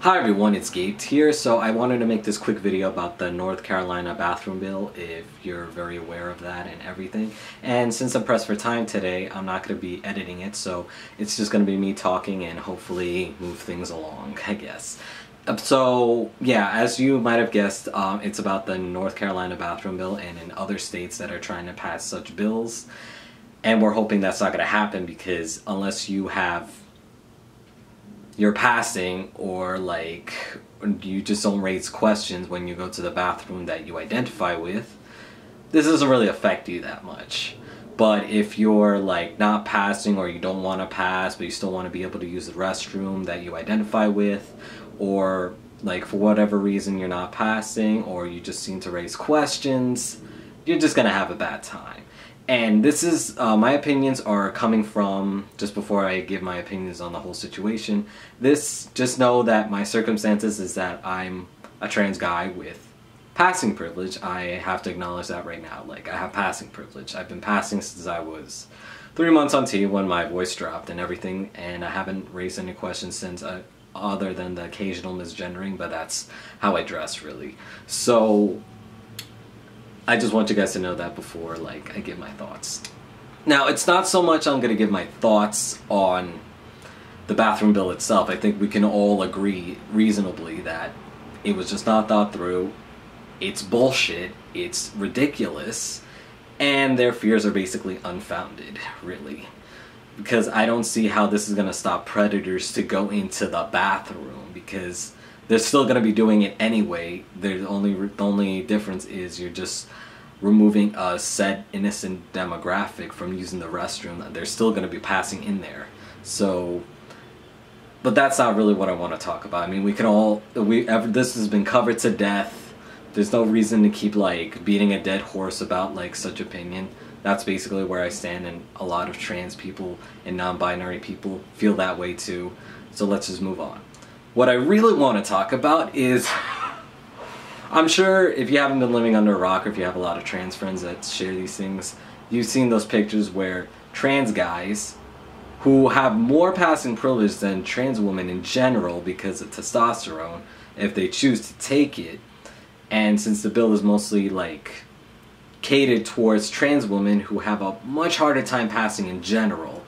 Hi everyone, it's Gabe here. So I wanted to make this quick video about the North Carolina bathroom bill, if you're very aware of that and everything. And since I'm pressed for time today, I'm not going to be editing it, so it's just going to be me talking and hopefully move things along, I guess. So yeah, as you might have guessed, it's about the North Carolina bathroom bill and in other states that are trying to pass such bills. And we're hoping that's not going to happen because unless you're passing or like you just don't raise questions when you go to the bathroom that you identify with, this doesn't really affect you that much. But if you're like not passing or you don't want to pass but you still want to be able to use the restroom that you identify with, or like for whatever reason you're not passing or you just seem to raise questions, you're just gonna have a bad time. And this is, my opinions are coming from, just before I give my opinions on the whole situation, just know that my circumstances is that I'm a trans guy with passing privilege. I have to acknowledge that right now. Like, I have passing privilege. I've been passing since I was 3 months on T when my voice dropped and everything, and I haven't raised any questions since, other than the occasional misgendering, but that's how I dress, really. So I just want you guys to know that before like I give my thoughts. Now, it's not so much I'm going to give my thoughts on the bathroom bill itself. I think we can all agree reasonably that it was just not thought through. It's bullshit. It's ridiculous. And their fears are basically unfounded, really. Because I don't see how this is going to stop predators to go into the bathroom, because they're still going to be doing it anyway. The only difference is you're just removing a said innocent demographic from using the restroom. They're still going to be passing in there. So, but that's not really what I want to talk about. I mean, this has been covered to death. There's no reason to keep like beating a dead horse about like such opinion. That's basically where I stand, and a lot of trans people and non-binary people feel that way too. So let's just move on. What I really want to talk about is, I'm sure if you haven't been living under a rock, or if you have a lot of trans friends that share these things, you've seen those pictures where trans guys who have more passing privilege than trans women in general because of testosterone, if they choose to take it, and since the bill is mostly like catered towards trans women who have a much harder time passing in general,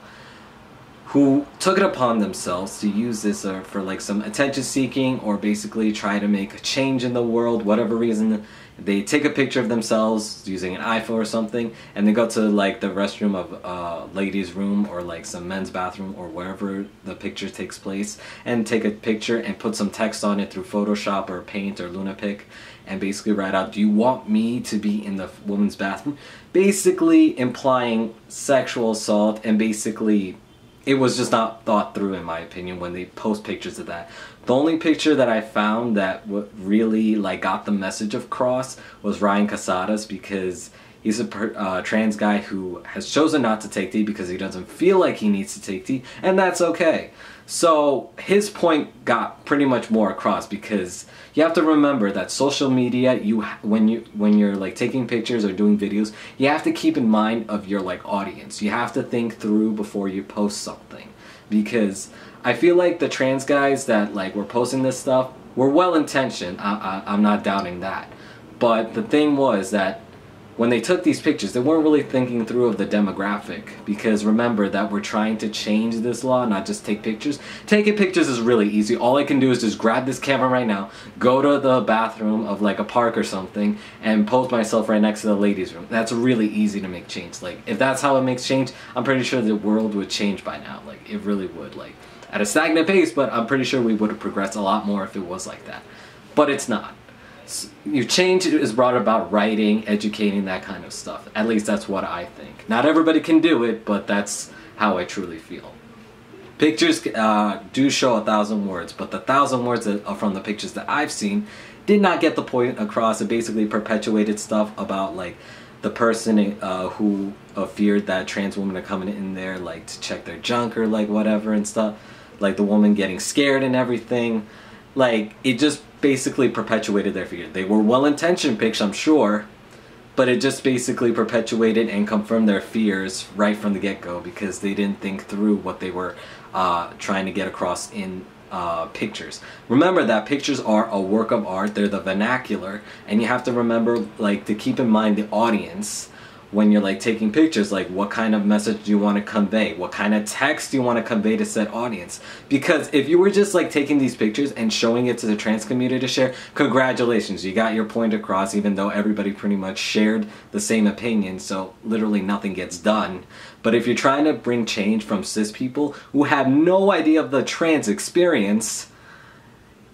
who took it upon themselves to use this for like some attention seeking or basically try to make a change in the world, whatever reason. They take a picture of themselves using an iPhone or something, and they go to like the restroom of a ladies' room or like some men's bathroom or wherever the picture takes place, and take a picture and put some text on it through Photoshop or Paint or Lunapic, and basically write out, "Do you want me to be in the woman's bathroom?" Basically implying sexual assault, and basically it was just not thought through, in my opinion, when they post pictures of that. The only picture that I found that really like got the message across was Ryan Casadas, because he's a trans guy who has chosen not to take T because he doesn't feel like he needs to take T, and that's okay. So his point got pretty much more across, because you have to remember that social media, when you're like taking pictures or doing videos, you have to keep in mind of your like audience. You have to think through before you post something, because I feel like the trans guys that like were posting this stuff were well intentioned. I'm not doubting that, but the thing was that when they took these pictures, they weren't really thinking through of the demographic, because remember that we're trying to change this law, not just take pictures. Taking pictures is really easy. All I can do is just grab this camera right now, go to the bathroom of like a park or something, and post myself right next to the ladies' room. That's really easy to make change. Like, if that's how it makes change, I'm pretty sure the world would change by now. Like, it really would. Like, at a stagnant pace, but I'm pretty sure we would have progressed a lot more if it was like that. But it's not. Your change is brought about writing, educating, that kind of stuff. At least that's what I think. Not everybody can do it, but that's how I truly feel. Pictures do show 1,000 words, but the 1,000 words that are from the pictures that I've seen did not get the point across. It basically perpetuated stuff about like the person who feared that trans women are coming in there like to check their junk or like whatever and stuff. Like the woman getting scared and everything. Like, it just basically perpetuated their fear. They were well-intentioned pics, I'm sure, but it just basically perpetuated and confirmed their fears right from the get-go, because they didn't think through what they were trying to get across in pictures. Remember that pictures are a work of art, they're the vernacular, and you have to remember like to keep in mind the audience when you're like taking pictures, like what kind of message do you want to convey, what kind of text do you want to convey to said audience. Because if you were just like taking these pictures and showing it to the trans community to share, congratulations, you got your point across, even though everybody pretty much shared the same opinion, so literally nothing gets done. But if you're trying to bring change from cis people who have no idea of the trans experience,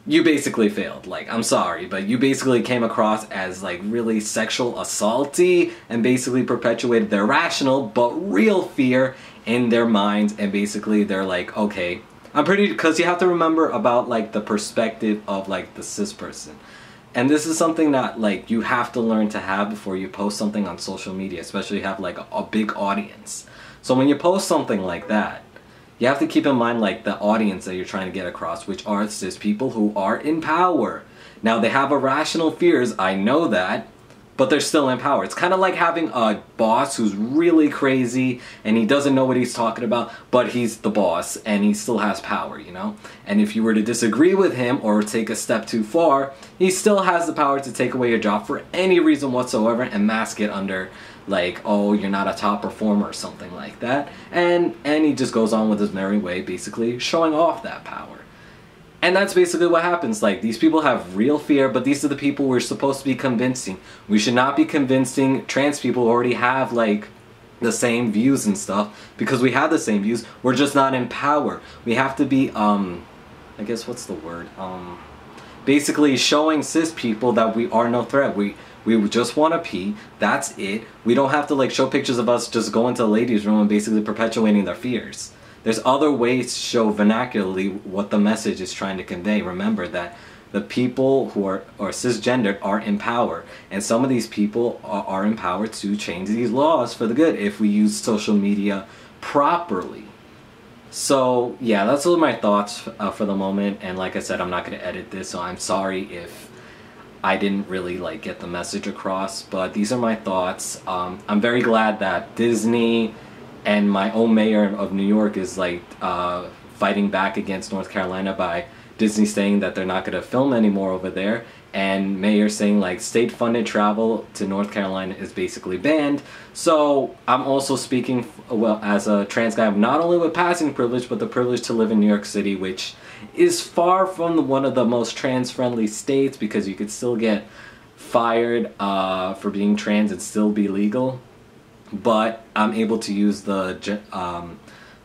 you basically failed. Like, I'm sorry, but you basically came across as like really sexual assaulty and basically perpetuated their rational but real fear in their minds, and basically they're like, okay, because you have to remember about like the perspective of like the cis person. And this is something that like you have to learn to have before you post something on social media, especially if you have like a big audience. So when you post something like that, you have to keep in mind like the audience that you're trying to get across, which are cis people who are in power. Now they have irrational fears, I know that, but they're still in power. It's kind of like having a boss who's really crazy and he doesn't know what he's talking about, but he's the boss and he still has power, you know? And if you were to disagree with him or take a step too far, he still has the power to take away your job for any reason whatsoever and mask it under like, oh, you're not a top performer or something like that. And he just goes on with his merry way, basically showing off that power. And that's basically what happens. Like, these people have real fear, but these are the people we're supposed to be convincing. We should not be convincing trans people who already have like the same views and stuff, because we have the same views, we're just not in power. We have to be I guess what's the word, basically showing cis people that we are no threat. We just want to pee, that's it. We don't have to like show pictures of us just going to the ladies' room and basically perpetuating their fears. There's other ways to show vernacularly what the message is trying to convey. Remember that the people who are cisgendered are in power, and some of these people are empowered to change these laws for the good if we use social media properly. So yeah, that's all my thoughts for the moment, and like I said, I'm not going to edit this, so I'm sorry if I didn't really like get the message across, but these are my thoughts. I'm very glad that Disney and my own mayor of New York is like fighting back against North Carolina by Disney saying that they're not going to film anymore over there, and mayor saying like state-funded travel to North Carolina is basically banned. So I'm also speaking, well, as a trans guy, not only with passing privilege, but the privilege to live in New York City, which is far from one of the most trans-friendly states, because you could still get fired for being trans and still be legal. But I'm able to use the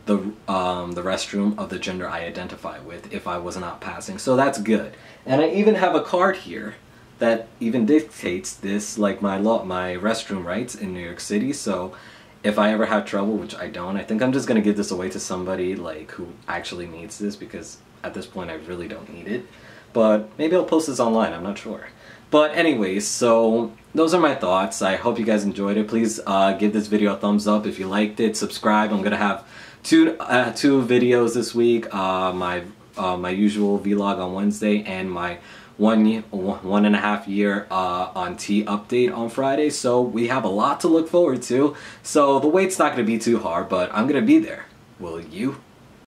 restroom of the gender I identify with if I was not passing, so that's good. And I even have a card here that even dictates this, like my restroom rights in New York City. So if I ever have trouble, which I don't, I think I'm just gonna give this away to somebody like who actually needs this, because at this point I really don't need it. But maybe I'll post this online, I'm not sure. But anyways, so those are my thoughts. I hope you guys enjoyed it. Please give this video a thumbs up if you liked it. Subscribe. I'm gonna have two videos this week. My usual vlog on Wednesday, and my 1.5 year on T update on Friday. So we have a lot to look forward to. So the wait's not gonna be too hard, but I'm gonna be there. Will you?